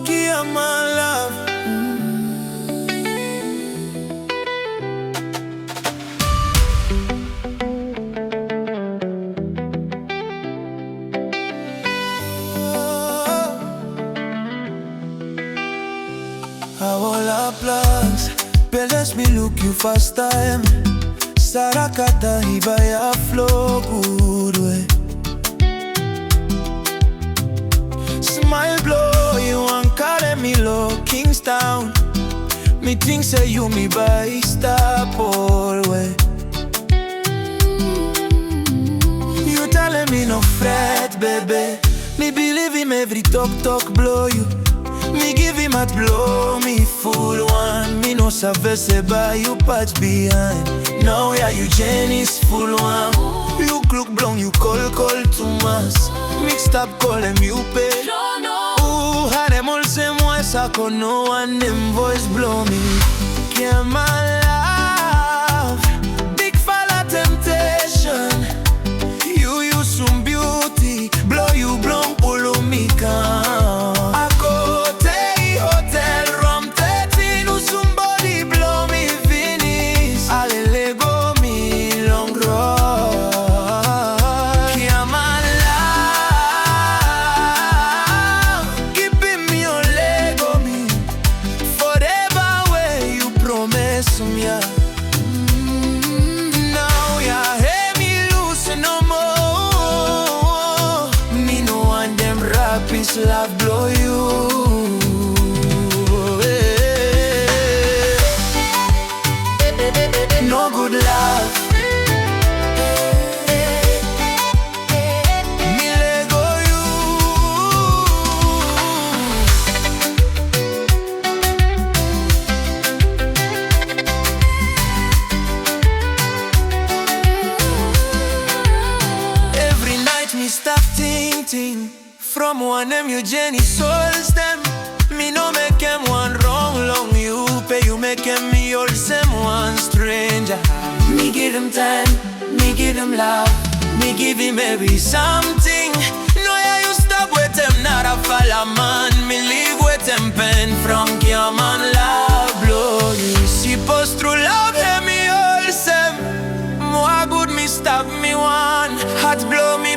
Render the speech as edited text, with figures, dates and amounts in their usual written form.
Kiaman love. Hola plus, peles me look you first time. Sarakata hibaya flow good way. Smile blow you and carry me low Kingstown. Me think say you me by stop all way. You telling me no fret baby. Me believe him every talk blow you. Me give him at blow me full one. Me no save se by you patch behind. Now yeah you Jenny's full one. You look blown you call too much. Mixed up call them you pay. Ooh, had them all same way sako no one them voice blow me. Kiaman love, big fella temptation. You some beauty, blow you blown pull me can. Now ya hear me loose no more. Me no want them rapists love blow you. No good love. Stop thinking from one them you Jenny souls them. Me no make them one wrong long you pay you make them me all same one stranger. Me give them time, me give them love, me give him every something. No yeah you stop with them not a follow man. Me live with them pen from Kiaman love blow you. Supposed to love them me all same. More good me stop me one heart blow me.